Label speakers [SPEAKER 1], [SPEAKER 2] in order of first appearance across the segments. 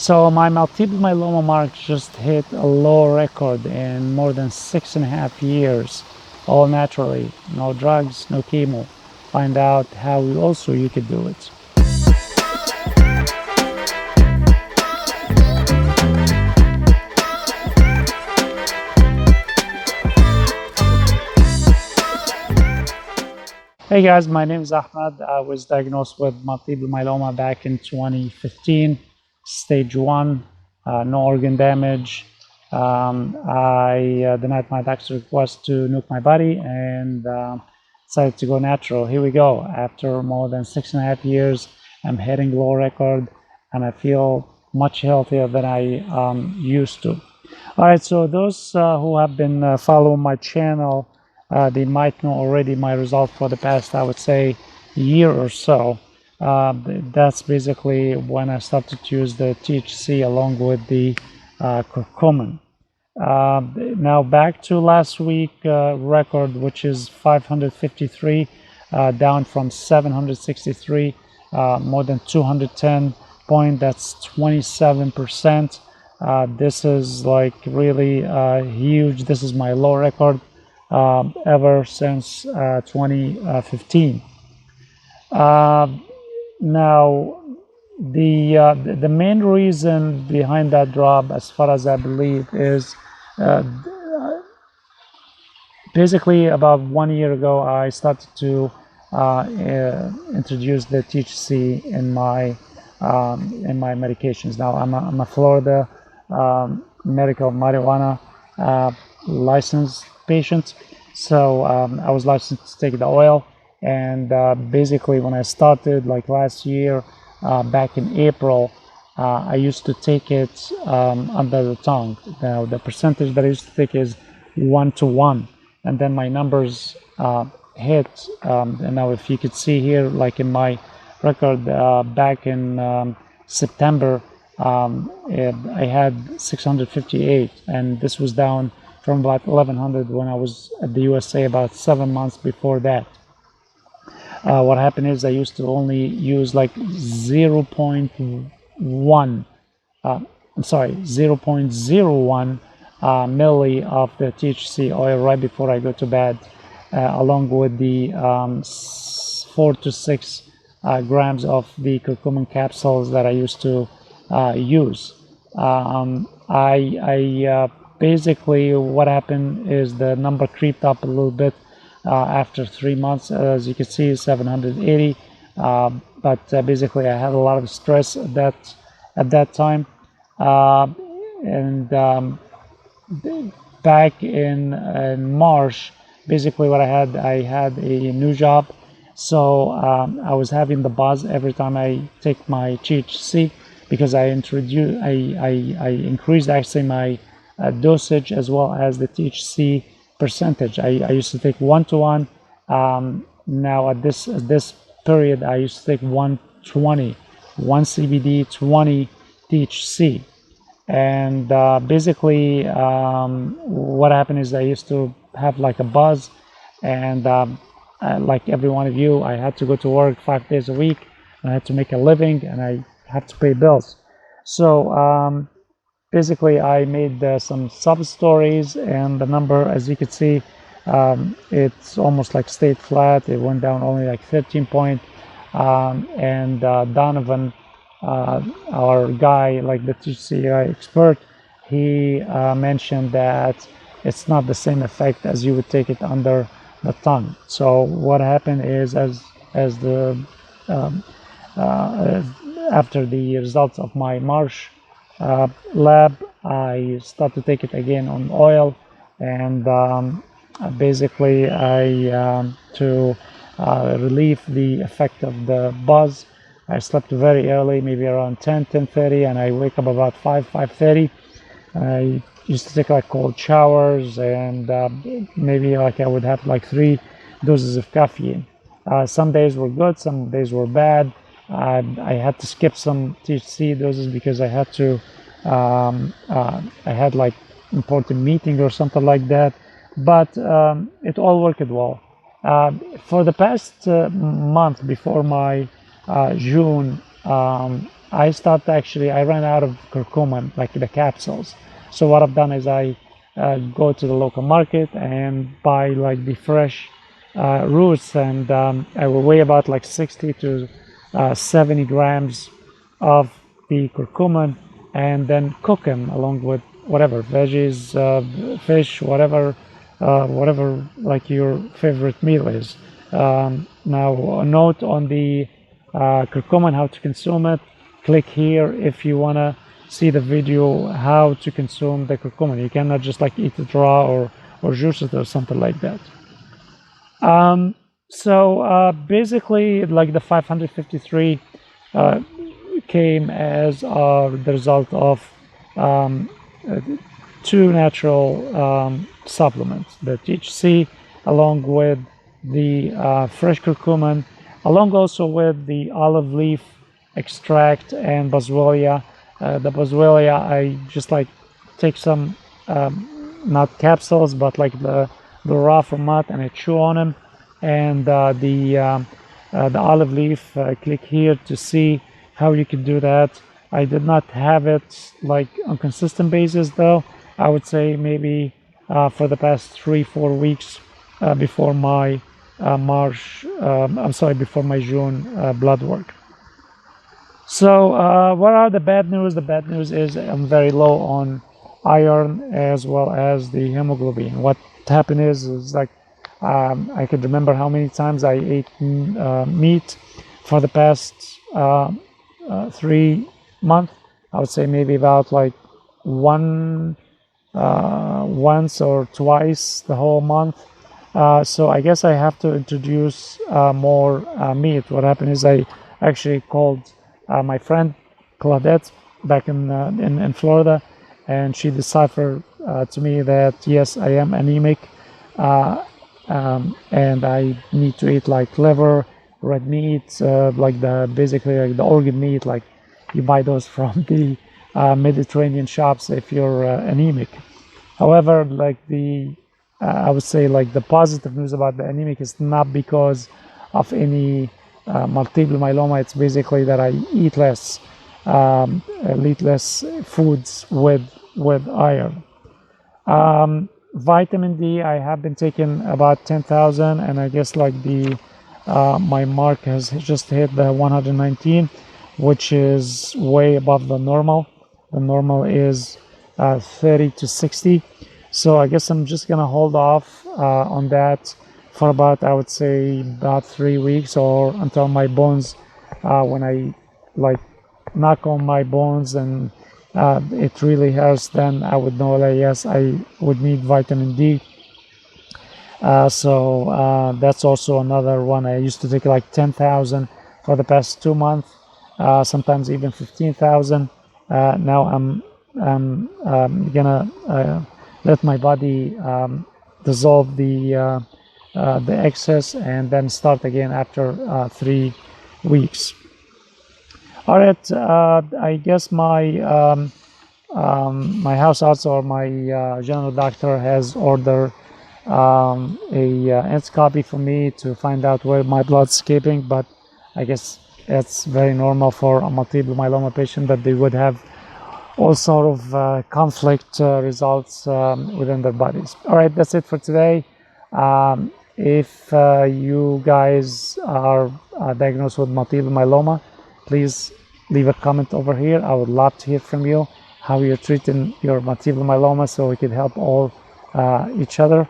[SPEAKER 1] So my multiple myeloma mark just hit a low record in more than 6.5 years, all naturally, no drugs, no chemo. Find out how you could do it. Hey guys, my name is Ahmed. I was diagnosed with multiple myeloma back in 2015, stage 1, no organ damage. I denied my doctor's request to nuke my body and decided to go natural. Here we go. After more than 6.5 years, I'm hitting low record and I feel much healthier than I used to. All right, so those who have been following my channel, they might know already my result for the past, I would say, year or so. That's basically when I started to use the THC along with the curcumin. Now back to last week record, which is 553, down from 763, more than 210 point. That's 27%. This is like really huge. This is my low record ever since 2015. Now, the main reason behind that drop, as far as I believe, is basically about 1 year ago I started to introduce the THC in my medications. Now I'm a Florida medical marijuana licensed patient, so I was licensed to take the oil, and basically when I started like last year, back in April, I used to take it under the tongue. Now the percentage that I used to take is 1:1, and then my numbers hit, and now if you could see here, like in my record back in September, I had 658, and this was down from about 1100 when I was at the USA about 7 months before that. What happened is I used to only use like 0.01 milli of the THC oil right before I go to bed, along with the 4 to 6 grams of the curcumin capsules that I used to use. Basically what happened is the number creeped up a little bit after 3 months. As you can see, 780, but basically I had a lot of stress at that time, and back in March, basically what I had a new job, so I was having the buzz every time I take my THC, because I increased actually my dosage as well as the THC percentage. I used to take 1:1. Now at this period, I used to take 1:20, 1 CBD, 20 THC, and basically what happened is I used to have like a buzz, and like every one of you, I had to go to work 5 days a week, and I had to make a living, and I have to pay bills. So basically I made some Suppositories, and the number, as you can see, it's almost like stayed flat. It went down only like 13 point, and Donovan, our guy, like the THC expert, he mentioned that it's not the same effect as you would take it under the tongue. So what happened is, as the after the results of my March lab, I start to take it again on oil, and basically to relieve the effect of the buzz, I slept very early, maybe around 10:30, and I wake up about 5:30. I used to take like cold showers, and maybe like I would have like 3 doses of caffeine. Some days were good, some days were bad. I had to skip some THC doses because I had to I had like important meeting or something like that, but it all worked well. For the past month before my June I ran out of curcumin, like the capsules. So what I've done is I go to the local market and buy like the fresh roots, and I will weigh about like 60 to 70 grams of the curcumin, and then cook them along with whatever veggies, fish, whatever like your favorite meal is. Now, a note on the curcumin, how to consume it. Click here if you want to see the video how to consume the curcumin. You cannot just like eat it raw or juice it or something like that. So basically, like the 553 came as the result of um, two natural supplements, the THC, along with the fresh curcumin, along also with the olive leaf extract and Boswellia. The Boswellia, I just like take some, not capsules, but like the raw format, and I chew on them. And the olive leaf, click here to see how you can do that. I did not have it like on consistent basis though. I would say maybe for the past 3-4 weeks before my before my June blood work. So what are the bad news? The bad news is I'm very low on iron as well as the hemoglobin. What happened is like I could remember how many times I ate meat for the past 3 months. I would say maybe about like once or twice the whole month. So I guess I have to introduce more meat. What happened is I actually called my friend Claudette back in Florida, and she deciphered to me that yes, I am anemic, and I need to eat like liver, red meat, like the basically like the organ meat, like you buy those from the Mediterranean shops if you're anemic. However, like I would say like the positive news about the anemic is not because of any multiple myeloma. It's basically that I eat less foods with iron. Vitamin D, I have been taking about 10,000, and I guess like the my mark has just hit the 119, which is way above the normal. The normal is 30 to 60. So I guess I'm just gonna hold off on that for about, I would say, about 3 weeks, or until my bones, when I like knock on my bones and it really hurts, then I would know that yes, I would need vitamin D. So that's also another one. I used to take like 10,000 for the past 2 months, sometimes even 15,000. Now I'm gonna let my body dissolve the excess and then start again after 3 weeks. All right, I guess my house also, or my general doctor has ordered a endoscopy for me to find out where my blood's keeping, but I guess it's very normal for a multiple myeloma patient that they would have all sort of conflict results within their bodies. All right, that's it for today. If you guys are diagnosed with multiple myeloma, please leave a comment over here. I would love to hear from you how you're treating your multiple myeloma, so we could help all each other.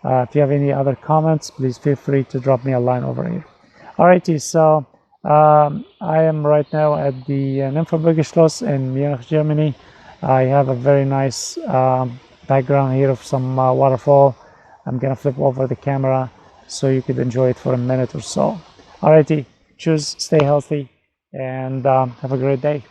[SPEAKER 1] If you have any other comments, please feel free to drop me a line over here. Alrighty, so I am right now at the Nymphenburger Schloss in Munich, Germany. I have a very nice background here of some waterfall. I'm gonna flip over the camera so you could enjoy it for a minute or so. Alrighty, choose, stay healthy, and have a great day.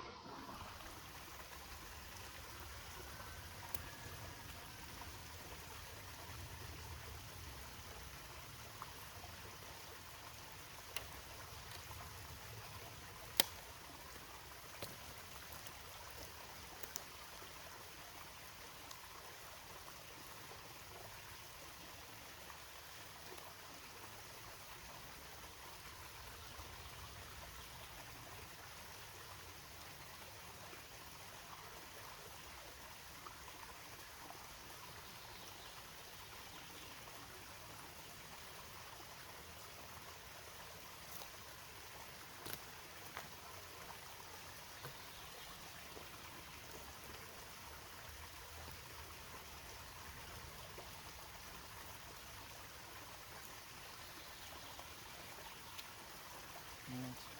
[SPEAKER 2] supplements.